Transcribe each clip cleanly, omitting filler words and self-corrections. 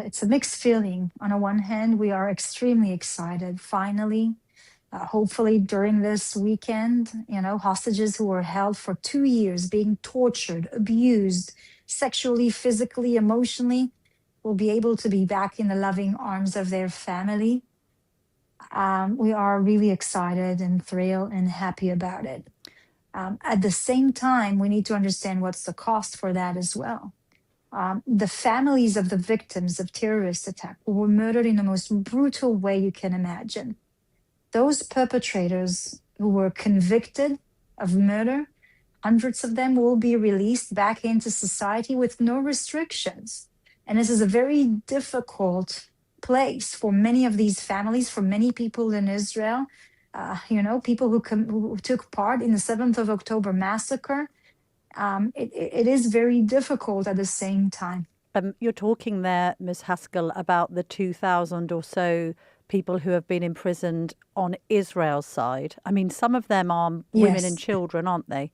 it's a mixed feeling. On the one hand, we are extremely excited. Finally, hopefully during this weekend, hostages who were held for 2 years, being tortured, abused, sexually, physically, emotionally, will be able to be back in the loving arms of their family. We are really excited and thrilled and happy about it. At the same time, we need to understand what's the cost for that as well. The families of the victims of terrorist attack who were murdered in the most brutal way you can imagine. Those perpetrators who were convicted of murder, hundreds of them will be released back into society with no restrictions. And this is a very difficult place for many of these families, for many people in Israel. People who took part in the 7th of October massacre. It is very difficult at the same time. You're talking there, Ms. Haskell, about the 2,000 or so people who have been imprisoned on Israel's side. I mean, some of them are women and children, aren't they?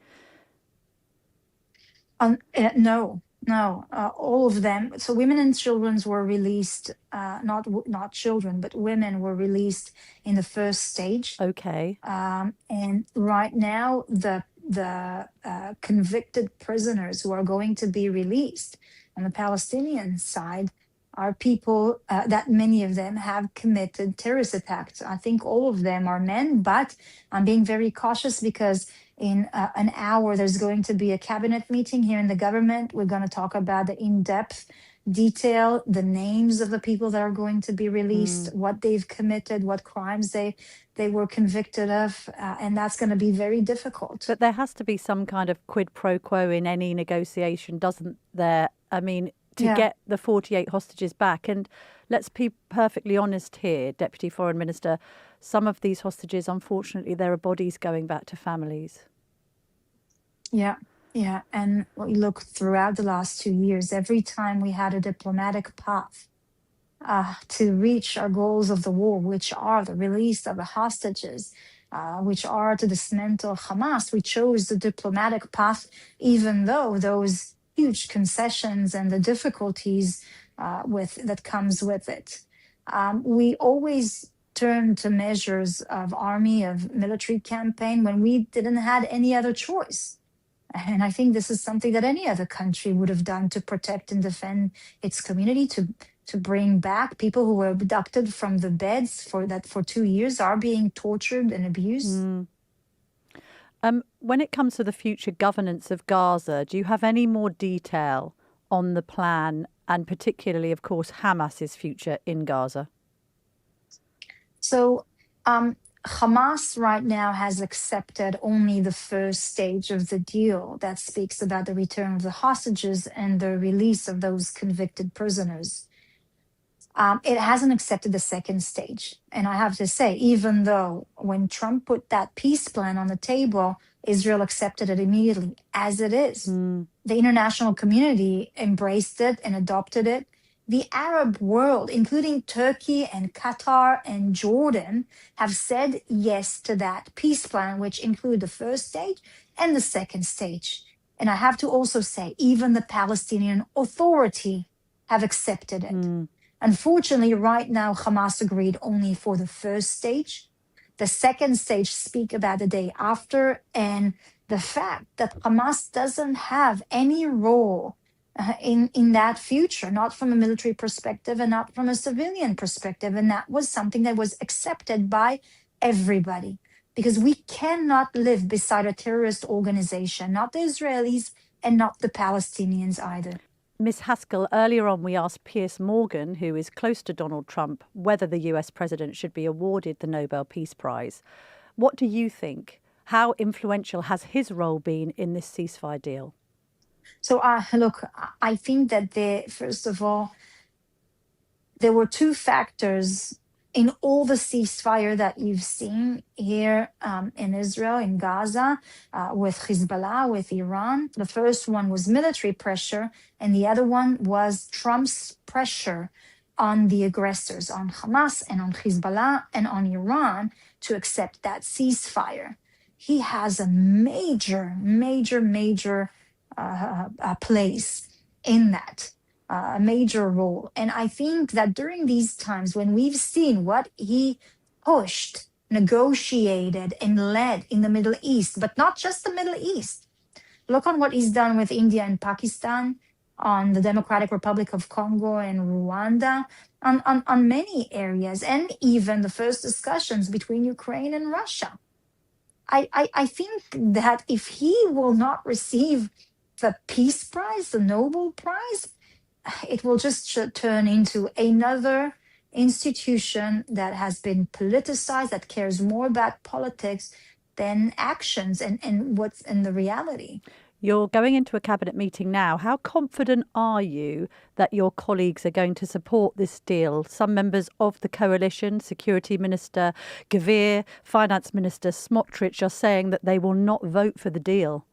No, all of them. So women and children were released, not children, but women were released in the first stage. Okay. And right now, the convicted prisoners who are going to be released on the Palestinian side are people that many of them have committed terrorist attacks. I think all of them are men, but I'm being very cautious because in an hour, there's going to be a cabinet meeting here in the government. We're going to talk about the in-depth detail, the names of the people that are going to be released, what they've committed, what crimes they were convicted of, and that's going to be very difficult. But there has to be some kind of quid pro quo in any negotiation, doesn't there? I mean, to get the 48 hostages back. And let's be perfectly honest here, Deputy Foreign Minister, some of these hostages, unfortunately, there are bodies going back to families. Yeah. And we look throughout the last 2 years, every time we had a diplomatic path to reach our goals of the war, which are the release of the hostages, which are to dismantle Hamas, we chose the diplomatic path, even though those huge concessions and the difficulties that comes with it. We always turn to measures of army, of military campaign when we didn't have any other choice. And I think this is something that any other country would have done to protect and defend its community, to bring back people who were abducted from the beds for 2 years are being tortured and abused. When it comes to the future governance of Gaza, do you have any more detail on the plan and particularly, of course, Hamas's future in Gaza? So Hamas right now has accepted only the first stage of the deal that speaks about the return of the hostages and the release of those convicted prisoners. It hasn't accepted the second stage. And I have to say, even though when Trump put that peace plan on the table, Israel accepted it immediately as it is. The international community embraced it and adopted it. The Arab world, including Turkey and Qatar and Jordan, have said yes to that peace plan, which include the first stage and the second stage. And I have to also say, even the Palestinian Authority have accepted it. Unfortunately, right now, Hamas agreed only for the first stage. The second stage speak about the day after, and the fact that Hamas doesn't have any role in that future, not from a military perspective and not from a civilian perspective. And that was something that was accepted by everybody, because we cannot live beside a terrorist organization, not the Israelis and not the Palestinians either. Ms. Haskell, earlier on we asked Piers Morgan, who is close to Donald Trump, whether the US president should be awarded the Nobel Peace Prize. What do you think? How influential has his role been in this ceasefire deal? So, look, I think that first of all, there were two factors in all the ceasefire that you've seen here in Israel, in Gaza, with Hezbollah, with Iran. The first one was military pressure, and the other one was Trump's pressure on the aggressors, on Hamas and on Hezbollah and on Iran to accept that ceasefire. He has a major place in that. a major role. And I think that during these times when we've seen what he pushed, negotiated, and led in the Middle East, but not just the Middle East, look on what he's done with India and Pakistan, on the Democratic Republic of Congo and Rwanda, on many areas, and even the first discussions between Ukraine and Russia. I think that if he will not receive the Peace Prize, the Nobel Prize, it will just turn into another institution that has been politicized, that cares more about politics than actions and what's in the reality. You're going into a cabinet meeting now. How confident are you that your colleagues are going to support this deal? Some members of the coalition, Security Minister Gvir, Finance Minister Smotrich, are saying that they will not vote for the deal.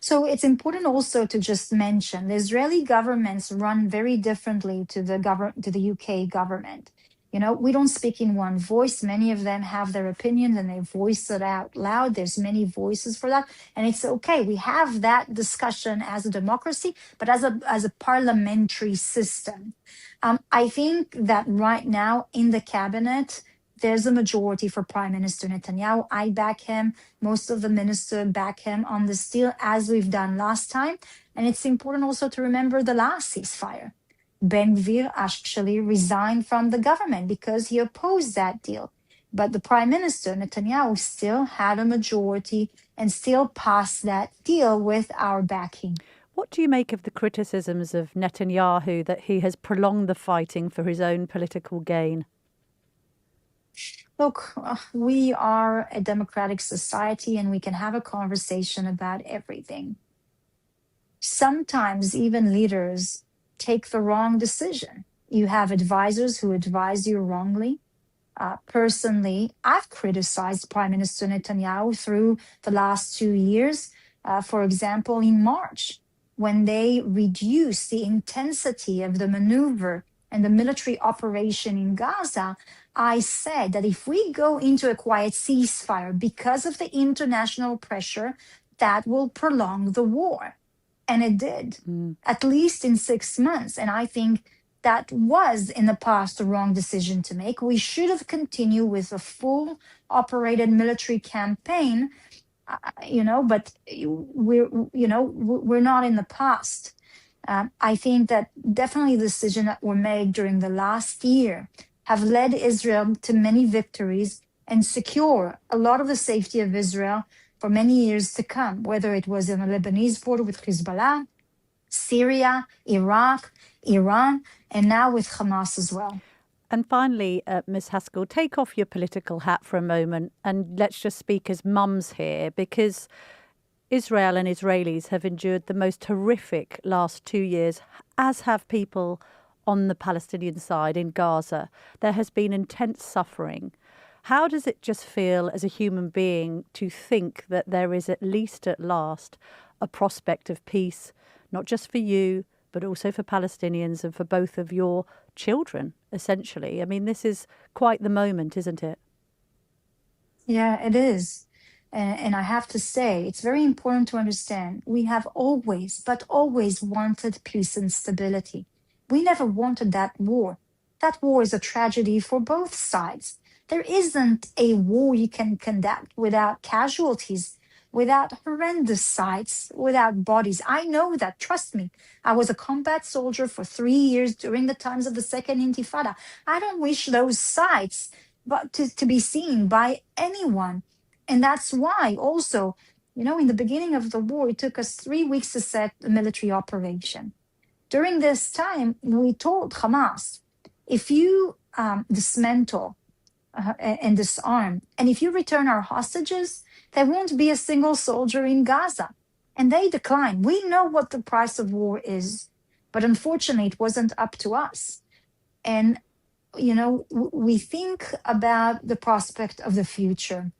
So it's important also to just mention the Israeli governments run very differently to the UK government. You know, we don't speak in one voice. Many of them have their opinions and they voice it out loud. There's many voices for that, and it's okay. We have that discussion as a democracy, but as a parliamentary system. I think that right now in the cabinet, there's a majority for Prime Minister Netanyahu. I back him. Most of the ministers back him on this deal, as we've done last time. And it's important also to remember the last ceasefire. Ben Gvir actually resigned from the government because he opposed that deal. But the Prime Minister Netanyahu still had a majority and still passed that deal with our backing. What do you make of the criticisms of Netanyahu that he has prolonged the fighting for his own political gain? Look, we are a democratic society and we can have a conversation about everything. Sometimes even leaders take the wrong decision. You have advisors who advise you wrongly. Personally, I've criticized Prime Minister Netanyahu through the last 2 years. For example, in March, when they reduced the intensity of the maneuver and the military operation in Gaza, I said that if we go into a quiet ceasefire because of the international pressure, that will prolong the war. And it did, at least in 6 months. And I think that was in the past the wrong decision to make. We should have continued with a full operated military campaign, but we're not in the past. I think that definitely the decisions that were made during the last year have led Israel to many victories and secure a lot of the safety of Israel for many years to come, whether it was in the Lebanese border with Hezbollah, Syria, Iraq, Iran, and now with Hamas as well. And finally, Ms. Haskell, take off your political hat for a moment and let's just speak as mums here, because Israel and Israelis have endured the most horrific last 2 years, as have people on the Palestinian side in Gaza. There has been intense suffering. How does it just feel as a human being to think that there is at least at last a prospect of peace, not just for you, but also for Palestinians and for both of your children, essentially? I mean, this is quite the moment, isn't it? Yeah, it is. And I have to say, it's very important to understand we have always, but always wanted peace and stability. We never wanted that war. That war is a tragedy for both sides. There isn't a war you can conduct without casualties, without horrendous sights, without bodies. I know that, trust me. I was a combat soldier for 3 years during the times of the Second Intifada. I don't wish those sights but to be seen by anyone. And that's why also, in the beginning of the war, it took us 3 weeks to set a military operation. During this time, we told Hamas, if you dismantle and disarm, and if you return our hostages, there won't be a single soldier in Gaza. And they declined. We know what the price of war is, but unfortunately, it wasn't up to us. And, we think about the prospect of the future.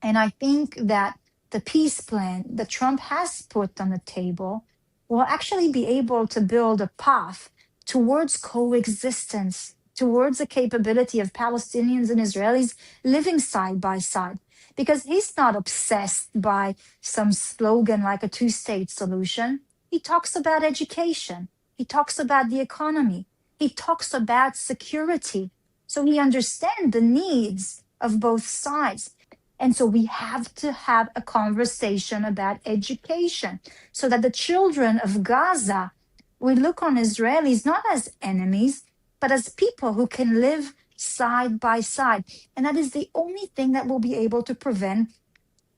And I think that the peace plan that Trump has put on the table will actually be able to build a path towards coexistence, towards the capability of Palestinians and Israelis living side by side. Because he's not obsessed by some slogan like a two-state solution. He talks about education. He talks about the economy. He talks about security. So he understands the needs of both sides. And so we have to have a conversation about education so that the children of Gaza will look on Israelis not as enemies, but as people who can live side by side. And that is the only thing that will be able to prevent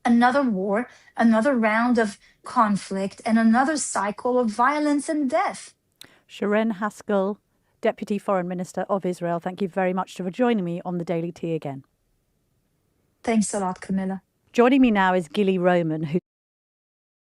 another war, another round of conflict, and another cycle of violence and death. Sharon Haskell, Deputy Foreign Minister of Israel, thank you very much for joining me on the Daily Tea again. Thanks a lot, Camilla. Joining me now is Gilly Roman, who